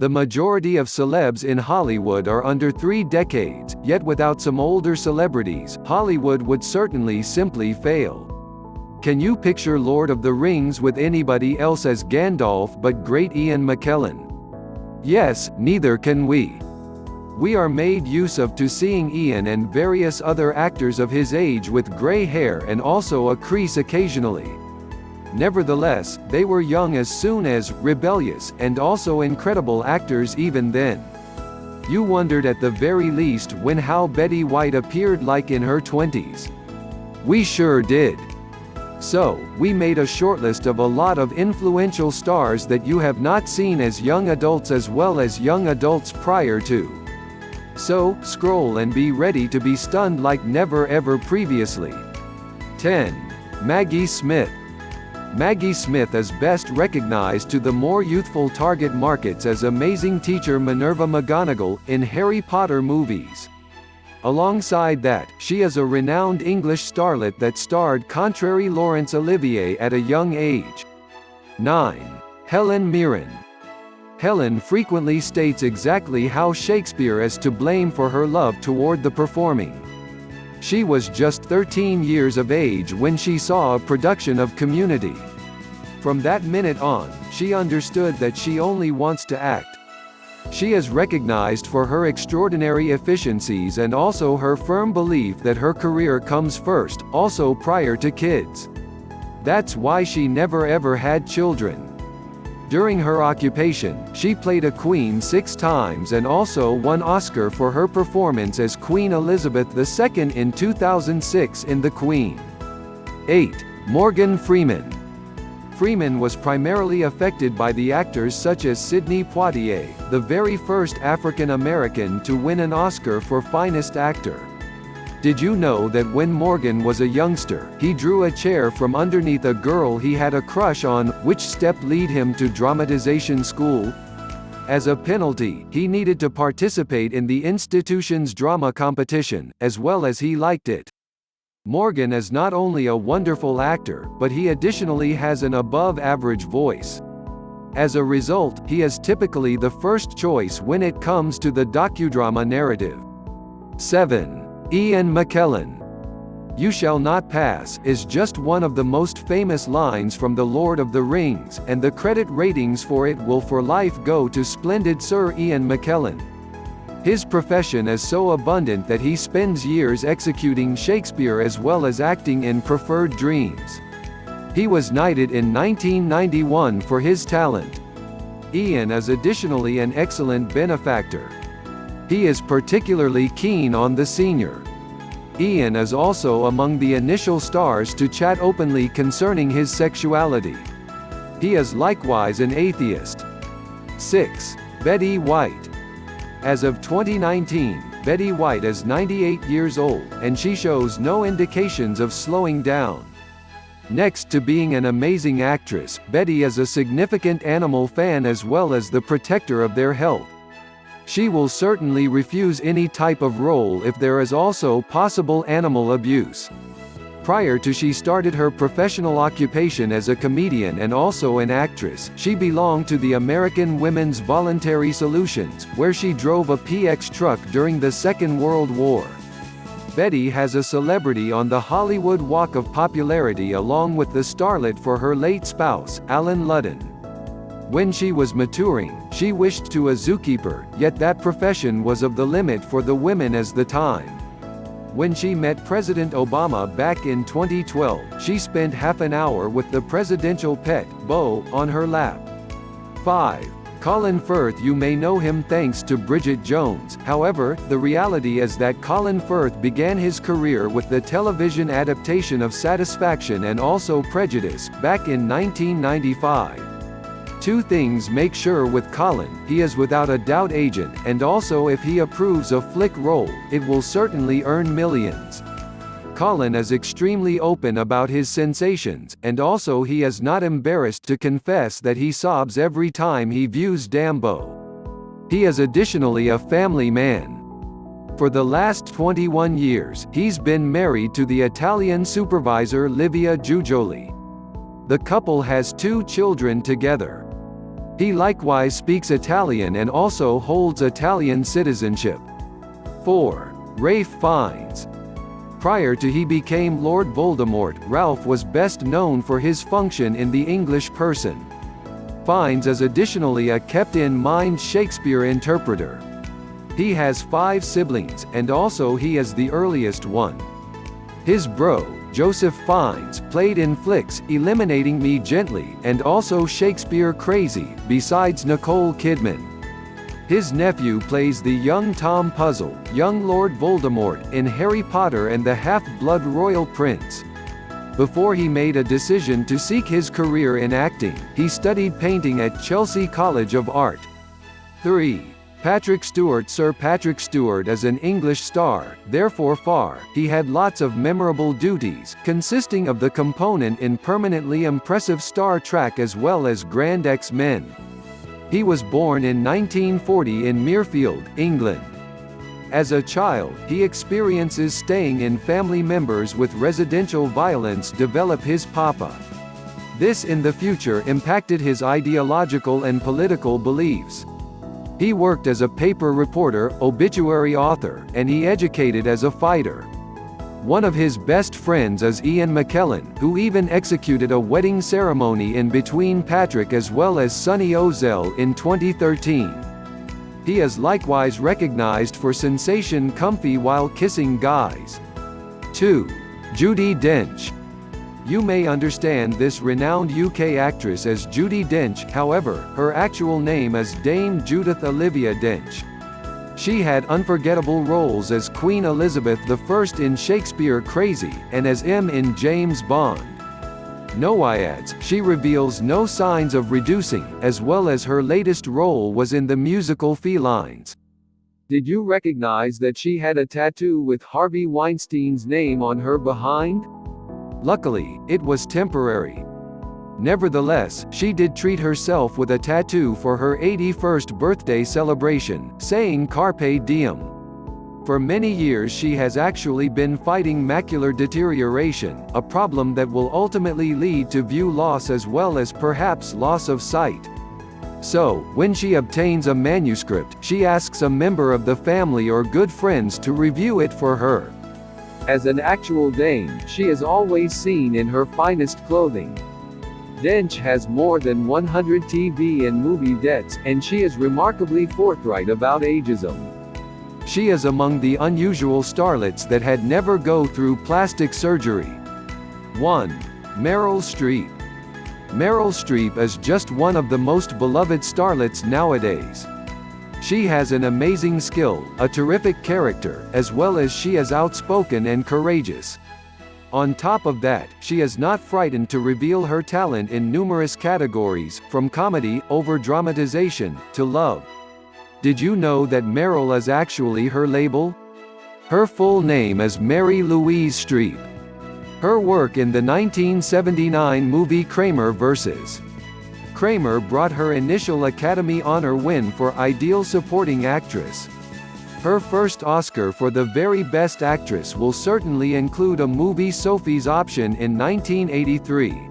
The majority of celebs in Hollywood are under 3 decades, yet without some older celebrities, Hollywood would certainly simply fail. Can you picture Lord of the Rings with anybody else as Gandalf but great Ian McKellen? Yes, neither can we. We are made use of to seeing Ian and various other actors of his age with grey hair and also a crease occasionally. Nevertheless, they were young as soon as, rebellious, and also incredible actors even then. You wondered at the very least when how Betty White appeared like in her 20s. We sure did. So, we made a shortlist of a lot of influential stars that you have not seen as young adults as well as young adults prior to. So, scroll and be ready to be stunned like never ever previously. 10. Maggie Smith. Maggie Smith is best recognized to the more youthful target markets as amazing teacher Minerva McGonagall in Harry Potter movies. Alongside that, she is a renowned English starlet that starred contrary Laurence Olivier at a young age. 9. Helen Mirren. Helen frequently states exactly how Shakespeare is to blame for her love toward the performing. She was just 13 years of age when she saw a production of Community. From that minute on, she understood that she only wants to act. She is recognized for her extraordinary efficiencies and also her firm belief that her career comes first, also prior to kids. That's why she never ever had children. During her occupation, she played a queen 6 times and also won Oscar for her performance as Queen Elizabeth II in 2006 in The Queen. 8. Morgan Freeman. Freeman was primarily affected by the actors such as Sidney Poitier, the very first African American to win an Oscar for Finest Actor. Did you know that when Morgan was a youngster, he drew a chair from underneath a girl he had a crush on, which step lead him to dramatization school? As a penalty, he needed to participate in the institution's drama competition, as well as he liked it. Morgan is not only a wonderful actor, but he additionally has an above-average voice. As a result, he is typically the first choice when it comes to the docudrama narrative. 7. Ian McKellen. "You shall not pass" is just one of the most famous lines from The Lord of the Rings, and the credit ratings for it will for life go to splendid Sir Ian McKellen. His profession is so abundant that he spends years executing Shakespeare as well as acting in Preferred Dreams. He was knighted in 1991 for his talent. Ian is additionally an excellent benefactor. He is particularly keen on the senior. Ian is also among the initial stars to chat openly concerning his sexuality. He is likewise an atheist. 6. Betty White. As of 2019, Betty White is 98 years old, and she shows no indications of slowing down. Next to being an amazing actress, Betty is a significant animal fan as well as the protector of their health. She will certainly refuse any type of role if there is also possible animal abuse. Prior to she started her professional occupation as a comedian and also an actress, she belonged to the American Women's Voluntary Solutions, where she drove a PX truck during the Second World War. Betty has a celebrity on the Hollywood Walk of Popularity along with the starlet for her late spouse, Alan Ludden. When she was maturing, she wished to a zookeeper, yet that profession was of the limit for the women as the time. When she met President Obama back in 2012, she spent half an hour with the presidential pet, Bo, on her lap. 5. Colin Firth. You may know him thanks to Bridget Jones, however, the reality is that Colin Firth began his career with the television adaptation of Satisfaction and also Prejudice, back in 1995. Two things make sure with Colin: he is without a doubt agent, and also if he approves a flick role, it will certainly earn millions. Colin is extremely open about his sensations, and also he is not embarrassed to confess that he sobs every time he views Dambo. He is additionally a family man. For the last 21 years, he's been married to the Italian supervisor Livia Giugioli. The couple has 2 children together. He likewise speaks Italian and also holds Italian citizenship. 4. Ralph Fiennes. Prior to he became Lord Voldemort, Ralph was best known for his function in The English Person. Fiennes is additionally a kept-in-mind Shakespeare interpreter. He has 5 siblings, and also he is the earliest one. His bro, Joseph Fiennes, played in Flicks, Eliminating Me Gently, and also Shakespeare Crazy, besides Nicole Kidman. His nephew plays the young Tom Puzzle, young Lord Voldemort, in Harry Potter and the Half-Blood Royal Prince. Before he made a decision to seek his career in acting, he studied painting at Chelsea College of Art. 3. Patrick Stewart. Sir Patrick Stewart is an English star, therefore he had lots of memorable duties, consisting of the component in permanently impressive Star Trek as well as Grand X-Men. He was born in 1940 in Mirfield, England. As a child, he experiences staying in family members with residential violence develop his papa. This in the future impacted his ideological and political beliefs. He worked as a paper reporter, obituary author, and he educated as a fighter. One of his best friends is Ian McKellen, who even executed a wedding ceremony in between Patrick as well as Sonny Ozell in 2013. He is likewise recognized for sensation Comfy While Kissing Guys. 2. Judi Dench. You may understand this renowned UK actress as Judi Dench, however, her actual name is Dame Judith Olivia Dench. She had unforgettable roles as Queen Elizabeth I in Shakespeare Crazy, and as M in James Bond. Noyads, she reveals no signs of reducing, as well as her latest role was in the musical Felines. Did you recognize that she had a tattoo with Harvey Weinstein's name on her behind? Luckily, it was temporary. Nevertheless, she did treat herself with a tattoo for her 81st birthday celebration, saying Carpe Diem. For many years she has actually been fighting macular deterioration, a problem that will ultimately lead to view loss as well as perhaps loss of sight. So, when she obtains a manuscript, she asks a member of the family or good friends to review it for her. As an actual dame, she is always seen in her finest clothing. Dench has more than 100 TV and movie debts, and she is remarkably forthright about ageism. She is among the unusual starlets that had never go through plastic surgery. 1. Meryl Streep. Meryl Streep is just one of the most beloved starlets nowadays. She has an amazing skill, a terrific character, as well as she is outspoken and courageous. On top of that, she is not frightened to reveal her talent in numerous categories, from comedy, over-dramatization, to love. Did you know that Meryl is actually her label? Her full name is Mary Louise Streep. Her work in the 1979 movie Kramer vs. Kramer brought her initial Academy Honor win for Ideal Supporting Actress. Her first Oscar for the very best actress will certainly include a movie Sophie's Option in 1983.